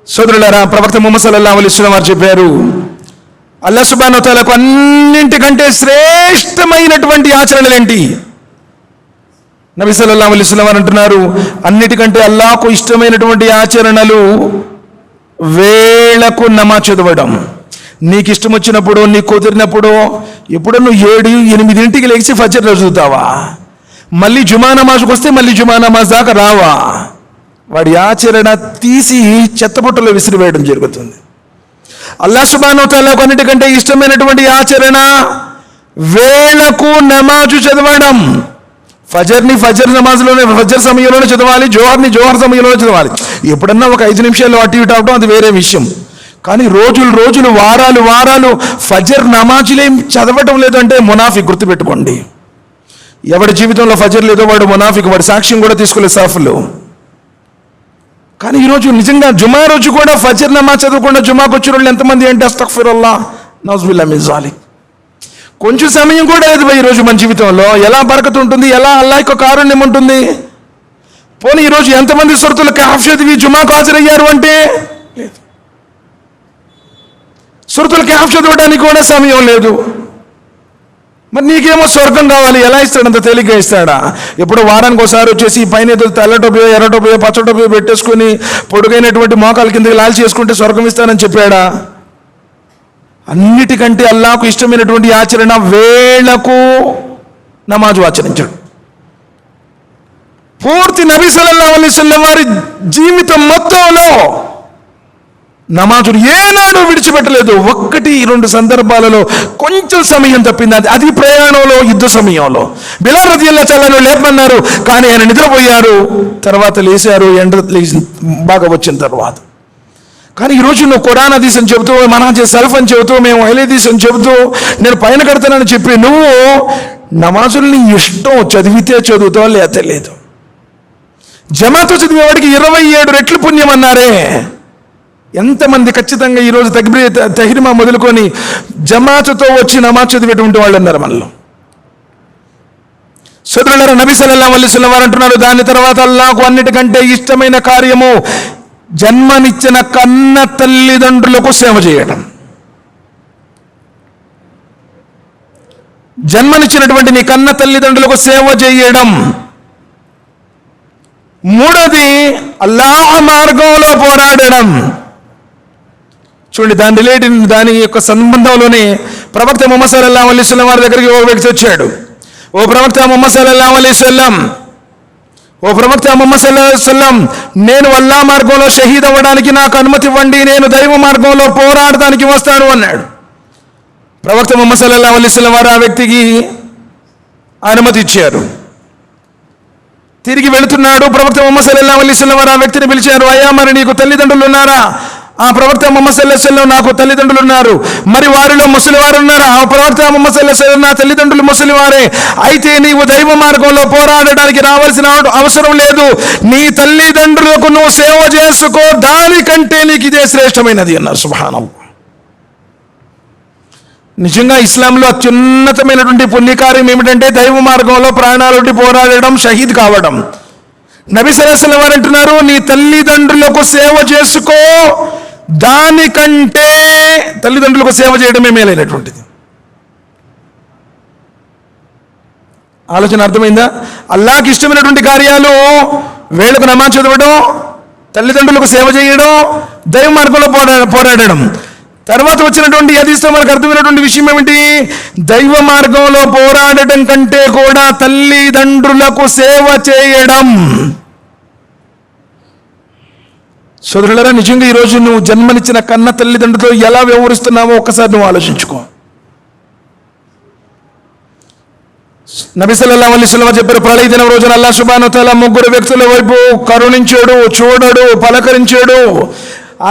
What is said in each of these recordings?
సోదరులారా, ప్రవక్త ముహమ్మద్ సల్లల్లాహు అలైహి వసల్లం వారు చెప్పారు, అల్లాహ్ సుబ్హానహు వ తఆలాకు అన్నింటికంటే శ్రేష్టమైనటువంటి ఆచరణలేంటి? నబీ సల్లల్లాహు అలైహి వసల్లం వారు అంటున్నారు, అన్నిటికంటే అల్లాహకు ఇష్టమైనటువంటి ఆచరణలు వేళకు నమాజ్ చదవడం. నీకు ఇష్టం వచ్చినప్పుడు, నీకు కుదిరినప్పుడు, ఎప్పుడో నువ్వు 7-8 లేచి ఫజర్ చదువుతావా? మళ్ళీ జుమా నమాజ్కి వస్తే మళ్ళీ జుమా నమాజ్ దాకా రావా? వాడి ఆచరణ తీసి చెత్తబుట్టలో విసిరివేయడం జరుగుతుంది. అల్లాహ్ సుబ్హానహు వ తఆలాకు అన్నిటికంటే ఇష్టమైనటువంటి ఆచరణ వేళకు నమాజు చదవడం. ఫజర్ని ఫజర్ నమాజ్లోనే, ఫజర్ సమయంలోనే చదవాలి, జోహర్ని జోహర్ సమయంలోనే చదవాలి. ఎప్పుడన్నా ఒక 5 నిమిషాలు అటు ఇటు అవడం అది వేరే విషయం. కానీ రోజులు వారాలు ఫజర్ నమాజులేం చదవటం లేదంటే మునాఫిక్. గుర్తుపెట్టుకోండి, ఎవడి జీవితంలో ఫజర్ లేదో వాడు మునాఫిక్. వాడి సాక్ష్యం కూడా తీసుకోలేదు సాఫ్లో. కానీ ఈరోజు నిజంగా జుమా రోజు కూడా ఫజర్ నమాజ్ చదవకుండా జుమాకు వచ్చిన వాళ్ళు ఎంతమంది అంటే అస్తగ్ఫిరుల్లాహ్ నౌజుబిల్లాహి మిన్ జాలిక్. కొంచెం సమయం కూడా లేదు ఈరోజు మన జీవితంలో. ఎలా బరకత్ ఉంటుంది, ఎలా అల్లాహ్ యొక్క కారుణ్యం ఉంటుంది? పోనీ ఈరోజు ఎంతమంది సూరతుల్ కహఫ్ చదివి జుమాకు హాజరయ్యారు అంటే లేదు. సూరతుల్ కహఫ్ చదవడానికి కూడా సమయం లేదు. మరి నీకేమో స్వర్గం కావాలి, ఎలా ఇస్తాడు? అంత తేలిగ్గా ఇస్తాడా? ఎప్పుడు వారానికి ఒకసారి వచ్చేసి పైన తెల్లటోపో ఎర్రటోపో పచ్చటోపో పెట్టేసుకుని పొడుగైనటువంటి మోకాల కిందకి లాల్చి చేసుకుంటే స్వర్గం ఇస్తానని చెప్పాడా? అన్నిటికంటే అల్లాహకు ఇష్టమైనటువంటి ఆచరణ వేళకు నమాజు ఆచరించడం. పూర్తి నబీ సల్లల్లాహు అలైహి వసల్లం వారి జీవితం మొత్తంలో నమాజును ఏనాడు విడిచిపెట్టలేదు. 1-2 సందర్భాలలో కొంచెం సమయం తప్పింది. అది ప్రయాణంలో, యుద్ధ సమయంలో. బిలాల్ రదియల్లాహు తఆలా లేపమన్నారు, కానీ ఆయన నిద్రపోయారు. తర్వాత లేచారు, ఎండ బాగా వచ్చిన తర్వాత. కానీ ఈరోజు నువ్వు ఖురాన్ హదీస్ అని చెబుతూ, మనాజే సల్ఫ్ అని చెబుతూ, మేము హదీస్ అని చెబుతూ, నేను పైన కడతానని చెప్పి నువ్వు నమాజుల్ని ఇష్టం చదివితే చదువుతావు, లేతే లేదు. జమాతో చదివేవాడికి 27 రెట్లు పుణ్యం అన్నారే. ఎంతమంది ఖచ్చితంగా ఈరోజు తహ్రీమా మొదలుకొని జమాతుతో వచ్చి నమాజ్ చదివేటువంటి వాళ్ళు ఉన్నారు మనలో. సోదరులారా, నబీ సల్లల్లాహు అలైహి వసల్లం వారు అంటున్నారు, దాని తర్వాత అల్లాహకు అన్నిటికంటే ఇష్టమైన కార్యము జన్మనిచ్చిన కన్న తల్లిదండ్రులకు సేవ చేయడం. జన్మనిచ్చినటువంటి నీ కన్న తల్లిదండ్రులకు సేవ చేయడం. మూడోది అల్లాహ్ మార్గంలో పోరాడడం. చూడండి, దాని యొక్క సంబంధంలోనే ప్రవక్త ముహమ్మద్ సల్లల్లాహు అలైహి వసల్లం వారి దగ్గరికి ఒక వ్యక్తి వచ్చాడు. ఓ ప్రవక్త ముహమ్మద్ సల్లల్లాహు అలైహి వసల్లం, నేను అల్లాహ్ మార్గంలో షహీద్ అవ్వడానికి నాకు అనుమతి ఇవ్వండి, నేను దైవ మార్గంలో పోరాడడానికి వస్తాను అన్నాడు. ప్రవక్త ముహమ్మద్ సల్లల్లాహు అలైహి వసల్లం వారు ఆ వ్యక్తికి అనుమతి ఇచ్చారు. తిరిగి వెళుతున్నాడు. ప్రవక్త ముహమ్మద్ సల్లల్లాహు అలైహి వసల్లం వారు ఆ వ్యక్తిని పిలిచారు, అయ్యా, మరి నీకు తల్లిదండ్రులు ఉన్నారా? ఆ ప్రవక్త ముహమ్మద్ సల్లల్లాహు అలైహి వసల్లం, నాకు తల్లిదండ్రులు ఉన్నారు. మరి వారిలో ముసలివారు ఉన్నారా? ఆ ప్రవక్త ముహమ్మద్ సల్లల్లాహు అలైహి వసల్లం, నా తల్లిదండ్రులు ముసలివారే. అయితే నీవు దైవ మార్గంలో పోరాడడానికి రావాల్సిన అవసరం లేదు. నీ తల్లిదండ్రులకు నువ్వు సేవ చేసుకో, దానికంటే నీకు ఇదే శ్రేష్టమైనది అన్నారు. సుబ్హానల్లాహ్. నిజంగా ఇస్లాంలో అత్యున్నతమైనటువంటి పుణ్యకార్యం ఏమిటంటే దైవ మార్గంలో ప్రాణాలకి పోరాడడం, షహీద్ కావడం. నబీ సల్లల్లాహు అలైహి వసల్లం వారు అంటున్నారు, నీ తల్లిదండ్రులకు సేవ చేసుకో, దానికంటే తల్లిదండ్రులకు సేవ చేయడమే మేలైనటువంటిది. ఆలోచన అర్థమైందా? అల్లాహ్కి ఇష్టమైనటువంటి కార్యాలు వేళకు నమాజ్ చదవడం, తల్లిదండ్రులకు సేవ చేయడం, దైవ మార్గంలో పోరాడడం. తర్వాత వచ్చినటువంటి హదీస్లో మనకు అర్థమైనటువంటి విషయం ఏమిటి? దైవ మార్గంలో పోరాడటం కంటే కూడా తల్లిదండ్రులకు సేవ చేయడం. సోదరులారా, నిజంగా ఈరోజు నువ్వు జన్మనిచ్చిన కన్న తల్లిదండ్రులతో ఎలా వ్యవహరిస్తున్నావో ఒక్కసారి నువ్వు ఆలోచించుకో. నబీ సల్లల్లాహు అలైహి వసల్లం చెప్పారు, ప్రళయ దినం రోజున అల్లాహ్ సుబ్హానహు వ తఆలా 3 వ్యక్తుల వైపు కరుణించాడు, చూడడు, పలకరించాడు,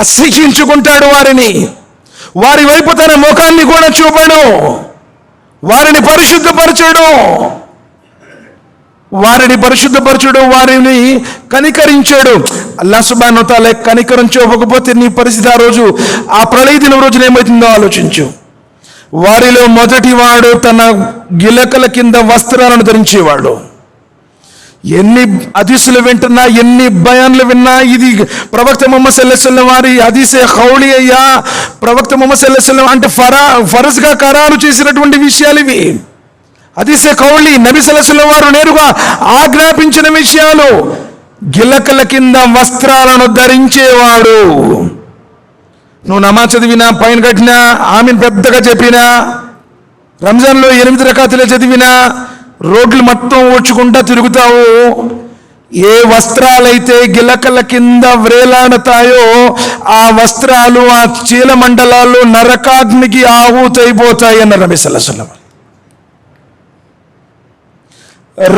అసహ్యించుకుంటాడు వారిని. వారి వైపు తన ముఖాన్ని కూడా చూపడు, వారిని పరిశుద్ధపరచడు, వారిని కనికరించాడు. అల్లాహ్ సుబ్హానహు వ తఆలా కనికరం చూపకపోతే నీ పరిస్థితి ఆ రోజు, ఆ ప్రళయ దినం రోజున ఏమవుతుందో ఆలోచించు. వారిలో మొదటివాడు తన గిలకల కింద వస్త్రాలను ధరించేవాడు. ఎన్ని హదీసులు వింటున్నా, ఎన్ని బయాన్లు విన్నా, ఇది ప్రవక్త ముహమ్మద్ సల్లల్లాహు అలైహి వసల్లం వారి హదీసే ఖౌలి అయ్యా, ప్రవక్త ముహమ్మద్ సల్లల్లాహు అలైహి వసల్లం అంటే ఫరజ్గా ఖరారు చేసినటువంటి విషయాలు ఇవి. హదీసే ఖౌలి, నబీ సల్లల్లాహు అలైహి వసల్లం వారు నేరుగా ఆజ్ఞాపించిన విషయాలు. గిలకల కింద వస్త్రాలను ధరించేవాడు. నువ్వు నమాజ్ చదివినా, పైన కట్టినా, ఆమెను పెద్దగా చెప్పినా, రంజాన్లో 8 రకాతులే చదివినా, రోడ్లు మొత్తం ఊడ్చుకుంటా తిరుగుతావు. ఏ వస్త్రాలైతే గిలకల కింద వ్రేలాడతాయో ఆ వస్త్రాలు, ఆ చీల మండలాలు నరకాగ్నికి ఆహుతైపోతాయి అన్నారు నబీ సల్లల్లాహు అలైహి వసల్లం.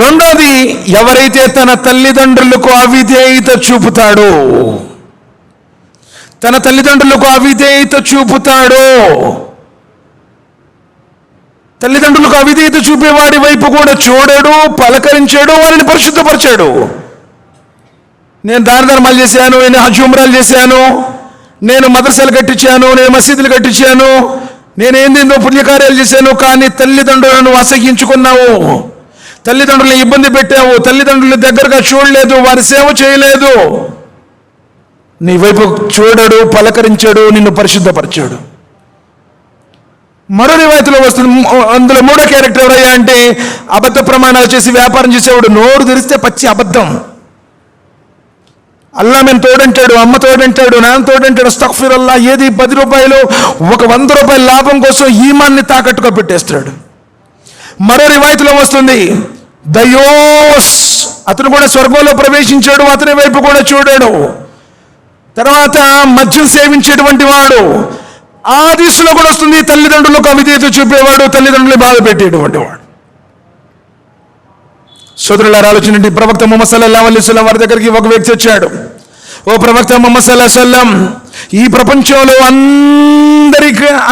రెండోది, ఎవరైతే తన తల్లిదండ్రులకు అవిధేయత చూపుతాడో, తన తల్లిదండ్రులకు అవిధేయత చూపుతాడో, తల్లిదండ్రులకు అవిధేయత చూపేవాడి వైపు కూడా చూడడు, పలకరించాడు, వారిని పరిశుద్ధపరిచాడు. నేను దాన ధర్మాలు చేశాను, నేను హజ్ ఉమ్రాలు చేశాను, నేను మదర్సాలు కట్టించాను, నేను మసీదులు కట్టించాను, నేనేందేందో పుణ్యకార్యాలు చేశాను, కానీ తల్లిదండ్రులను అసహించుకున్నావు, తల్లిదండ్రులను ఇబ్బంది పెట్టావు, తల్లిదండ్రుల దగ్గరగా చూడలేదు, వారి సేవ చేయలేదు. నీ వైపు చూడడు, పలకరించాడు, నిన్ను పరిశుద్ధపరిచాడు. మరో రివాయతులో వస్తుంది, అందులో 3వ క్యారెక్టర్ ఎవరయ్యా అంటే అబద్ధ ప్రమాణాలు చేసి వ్యాపారం చేసేవాడు. నోరు తెరిస్తే పచ్చి అబద్ధం. అల్లా మేము తోడంటాడు, అమ్మ తోడంటాడు, నాన్న తోడంటాడు, అస్తగ్ఫిరుల్లాహ్. ఏది 10 రూపాయలు, ఒక 100 రూపాయల లాభం కోసం ఈమాన్ని తాకట్టుగా పెట్టేస్తాడు. మరో రివాయతులో వస్తుంది, దయోస్, అతను కూడా స్వర్గంలో ప్రవేశించాడు, అతని వైపు కూడా చూడాడు. తర్వాత మద్యం సేవించేటువంటి వాడు. ఆ దిశలో కూడా వస్తుంది, తల్లిదండ్రులకు అవిధేయత చూపేవాడు, తల్లిదండ్రులు బాధ పెట్టేటువంటి వాడు. సోదరులారా, ఆలోచనండి. ప్రవక్త ముహమ్మద్ సల్లల్లాహు అలైహి వసల్లం వారి దగ్గరికి ఒక వ్యక్తి వచ్చాడు. ఓ ప్రవక్త ముహమ్మద్ సల్లల్లాహు అలైహి వసల్లం, ఈ ప్రపంచంలో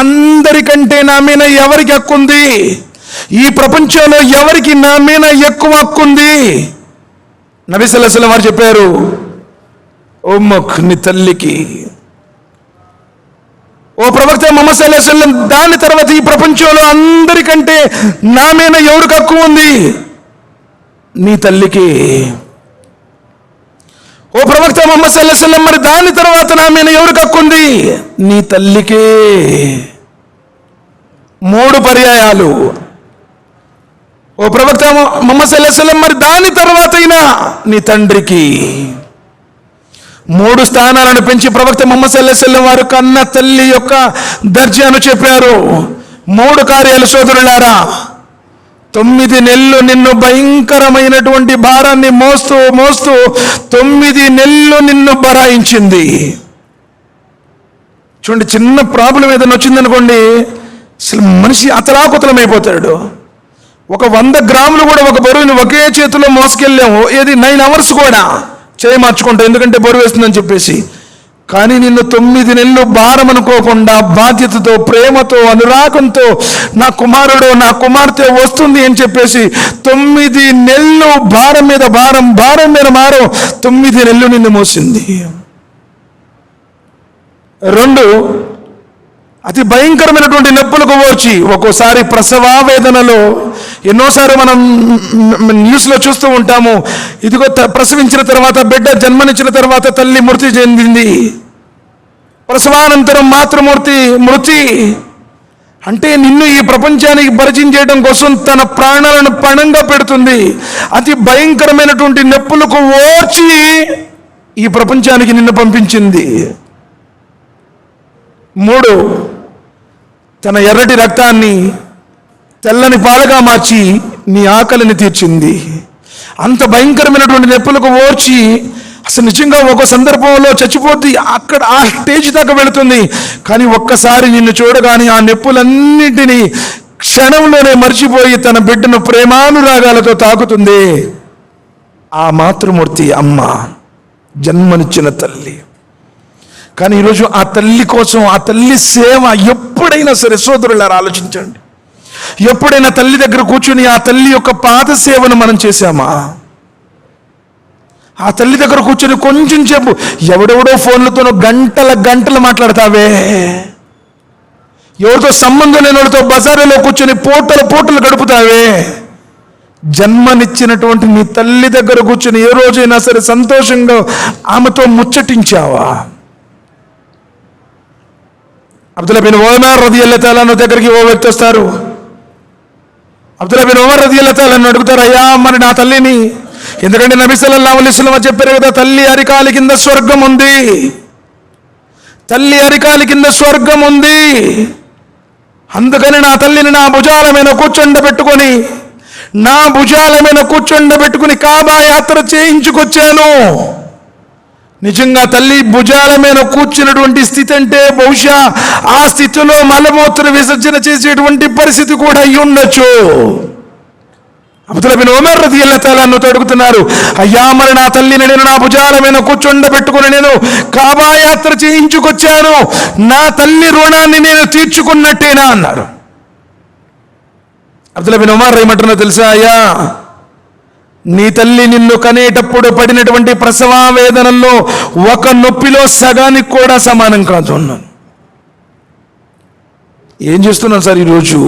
అందరికంటే నా మీద ఎవరికి హక్కు ఉంది? ఈ ప్రపంచంలో ఎవరికి నా మీద ఎక్కువ హక్కు ఉంది? నబీ సల్లల్లాహు అలైహి వసల్లం వారు చెప్పారు, ఉమ్మక్, నీ తల్లికి. ఓ ప్రవక్త ముహమ్మద్ సల్లల్లాహు అలైహి వసల్లం, దాని తర్వాత ఈ ప్రపంచంలో అందరికంటే నా మీద ఎవరికి హక్కు ఉంది? నీ తల్లికి. ఓ ప్రవక్త ముహమ్మద్ సల్లల్లాహు అలైహి వసల్లం, మరి దాని తర్వాత నా మీద ఎవరికి హక్కు ఉంది? నీ తల్లికే. 3 పర్యాయాలు. ఓ ప్రవక్త ముహమ్మద్ సల్లల్లాహు అలైహి వసల్లం, మరి దాని తర్వాత అయినా నీ తండ్రికి. 3 స్థానాలను పెంచి ప్రవక్త ముహమ్మద్ సల్లల్లాహు అలైహి వసల్లం వారు కన్న తల్లి యొక్క దర్జాను చెప్పారు. 3 కార్యాలు సోదరులారా. 9 నెలలు నిన్ను భయంకరమైనటువంటి భారాన్ని మోస్తూ 9 నెలలు నిన్ను బరాయించింది. చూడండి, చిన్న ప్రాబ్లం ఏదైనా వచ్చిందనుకోండి, అసలు మనిషి అతలాకుతలమైపోతాడు. ఒక 100 గ్రాములు కూడా ఒక బరువుని ఒకే చేతిలో మోసుకెళ్ళాము, ఏది 9 అవర్స్ కూడా చేయి మార్చుకుంటాం, ఎందుకంటే బరువు వేస్తుందని చెప్పేసి. కానీ నిన్ను 9 నెలలు భారం అనుకోకుండా, బాధ్యతతో, ప్రేమతో, అనురాగంతో, నా కుమారుడు, నా కుమార్తె వస్తుంది అని చెప్పేసి 9 నెలలు భారం మీద భారం, భారం మీద భారం, 9 నెలలు నిన్ను మోసింది. 2, అతి భయంకరమైనటువంటి నొప్పులకు వచ్చి, ఒక్కోసారి ప్రసవ వేదనలో, ఎన్నోసార్లు మనం న్యూస్లో చూస్తూ ఉంటాము, ఇదిగో ప్రసవించిన తర్వాత, బిడ్డ జన్మనిచ్చిన తర్వాత తల్లి మృతి చెందింది, ప్రసవానంతరం మృతి. అంటే నిన్ను ఈ ప్రపంచానికి పరిచయం చేయడం కోసం తన ప్రాణాలను పణంగా పెడుతుంది. అతి భయంకరమైనటువంటి నొప్పులకు ఓర్చి ఈ ప్రపంచానికి నిన్ను పంపించింది. 3, తన ఎర్రటి రక్తాన్ని తెల్లని పాలగా మార్చి నీ ఆకలిని తీర్చింది. అంత భయంకరమైనటువంటి నొప్పులకు ఓర్చి, అసలు నిజంగా ఒక సందర్భంలో చచ్చిపోద్ది, అక్కడ ఆ స్టేజ్ దాకా వెళుతుంది. కానీ ఒక్కసారి నిన్ను చూడగానే ఆ నొప్పులన్నింటినీ క్షణంలోనే మర్చిపోయి తన బిడ్డను ప్రేమానురాగాలతో తాకుతుంది. ఆ మాతృమూర్తి అమ్మ, జన్మనిచ్చిన తల్లి. కానీ ఈరోజు ఆ తల్లి కోసం, ఆ తల్లి సేవ ఎప్పుడైనా సరే సోదరులారా ఆలోచించండి, ఎప్పుడైనా తల్లి దగ్గర కూర్చుని ఆ తల్లి యొక్క పాద సేవను మనం చేశామా? ఆ తల్లి దగ్గర కూర్చొని కొంచెం సేపు, ఎవడెవడో ఫోన్లతోనో గంటలు మాట్లాడతావే, ఎవరితో సంబంధం లేని వాళ్ళతో బజారులో కూర్చొని పూటలు గడుపుతావే, జన్మనిచ్చినటువంటి నీ తల్లి దగ్గర కూర్చొని ఏ రోజైనా సరే సంతోషంగా ఆమెతో ముచ్చటించావా? అబ్దుల్లా బిన్ ఉమర్ రదియల్లాహు తఆలా అన్హు దగ్గరికి ఓ వ్యక్తి వస్తారు. అబ్దుల్లా బిన్ ఉమర్ రదియల్లాహు తఆలా అన్హు అడుగుతారు, అయ్యా మరి నా తల్లిని, ఎందుకంటే నబీ సల్లల్లాహు అలైహి వసల్లం చెప్పారు కదా, తల్లి అరికాలి కింద స్వర్గం ఉంది, తల్లి అరికాలి కింద స్వర్గం ఉంది, అందుకని నా తల్లిని నా భుజాల మీద కూర్చొండబెట్టుకొని కాబా యాత్ర చేయించుకొచ్చాను. నిజంగా తల్లి భుజాల మీద కూర్చున్నటువంటి స్థితి అంటే బహుశా ఆ స్థితిలో మలమూత్ర విసర్జన చేసేటువంటి పరిస్థితి కూడా అయి ఉండొచ్చు. అబ్దుల్లా బిన్ ఉమర్ రదియల్లాహు తఆలా అన్హు అడుగుతున్నారు, అయ్యా మరి నా తల్లిని నేను నా భుజాల మీద కూర్చొండబెట్టుకుని నేను కాబా యాత్ర చేయించుకొచ్చాను, నా తల్లి రుణాన్ని నేను తీర్చుకున్నట్టేనా అన్నారు. అబ్దుల్లా బిన్ ఉమర్ ఏమంటున్నా తెలుసా, అయ్యా నీ తల్లి నిన్ను కనేటప్పుడు పడినటువంటి ప్రసవ వేదనల్లో ఒక నొప్పిలో సగానికి కూడా సమానం కాదు అన్నాను. ఏం చేస్తున్నాను సార్ ఈరోజు?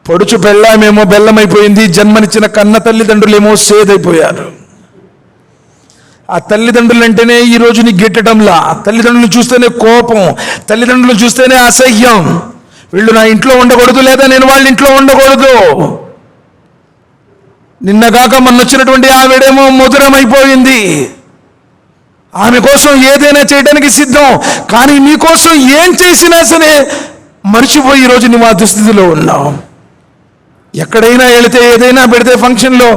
పొడుచు పెళ్ళామేమో బెల్లమైపోయింది, జన్మనిచ్చిన కన్న తల్లిదండ్రులేమో సేదైపోయారు. ఆ తల్లిదండ్రులు అంటేనే ఈరోజు నీ గిట్టడంలా, తల్లిదండ్రులను చూస్తేనే కోపం, తల్లిదండ్రులను చూస్తేనే అసహ్యం. వీళ్ళు నా ఇంట్లో ఉండకూడదు, లేదా నేను వాళ్ళ ఇంట్లో ఉండకూడదు. నిన్నగాక మొన్నొచ్చినటువంటి ఆవిడేమో మధురమైపోయింది, ఆమె కోసం ఏదైనా చేయడానికి సిద్ధం, కానీ నీకోసం ఏం చేసినా సరే మర్చిపోయి ఈరోజు నువ్వు ఆ దుస్థితిలో ఉన్నావు. ఎక్కడైనా వెళితే ఏదైనా పెడితే ఫంక్షన్లో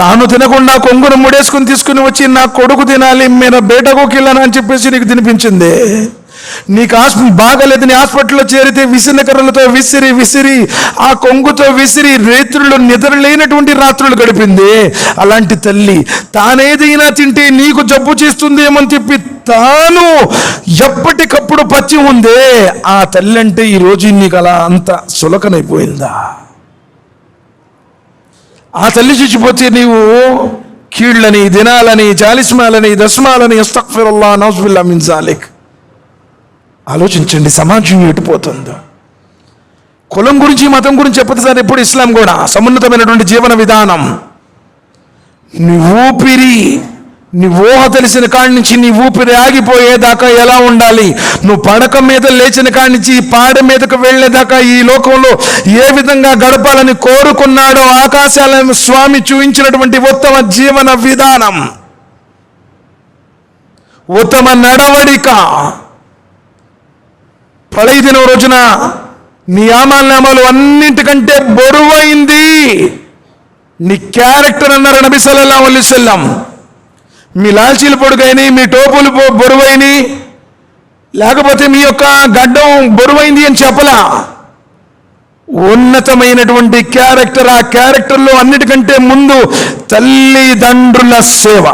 తాను తినకుండా కొంగును ముడేసుకుని తీసుకుని వచ్చి నా కొడుకు తినాలి, మీరు బేటకు కిళ్ళను అని చెప్పేసి నీకు తినిపించింది. నీకు బాగలేదని హాస్పిటల్లో చేరితే విసినకర్రలతో విసిరి ఆ కొంగుతో విసిరి రేత్రులు నిద్రలేనటువంటి రాత్రులు గడిపింది. అలాంటి తల్లి తానేదైనా తింటే నీకు జబ్బు చేస్తుందేమని చెప్పి తాను ఎప్పటికప్పుడు పచ్చి ఉందే, ఆ తల్లి అంటే ఈరోజు నీకు అలా అంత సులకనైపోయిందా? ఆ తల్లి చచ్చిపోతే నీవు కీళ్ళని, దినాలని, జాలిస్మాలని, దస్మాలని, అస్తగ్ఫిరుల్లాహ్, నౌజుబిల్లాహ్ మిన్ జాలిక్. ఆలోచించండి, సమాజం ఎటుపోతుందో. కులం గురించి మతం గురించి చెప్పదు సార్ ఎప్పుడు. ఇస్లాం కూడా సమున్నతమైనటువంటి జీవన విధానం. నీ ఊహ తెలిసిన కాడి నుంచి నీ ఊపిరి ఆగిపోయేదాకా ఎలా ఉండాలి, నువ్వు పడక మీద లేచిన కాడి నుంచి పాడ మీదకు వెళ్ళేదాకా ఈ లోకంలో ఏ విధంగా గడపాలని కోరుకున్నాడో ఆకాశాలను స్వామి చూపించినటువంటి ఉత్తమ జీవన విధానం, ఉత్తమ నడవడిక. పళై దినం రోజున నీ ఆమాలు అన్నింటికంటే బరువైంది నీ క్యారెక్టర్ అన్నారు నబీ సల్లల్లాహు అలైహి వసల్లం. మీ లాల్చీలు పొడుగైనవి, మీ టోపులు బరువైనవి, లేకపోతే మీ యొక్క గడ్డం బరువైంది అని చెప్పలా. ఉన్నతమైనటువంటి క్యారెక్టర్, ఆ క్యారెక్టర్లో అన్నిటికంటే ముందు తల్లిదండ్రుల సేవ.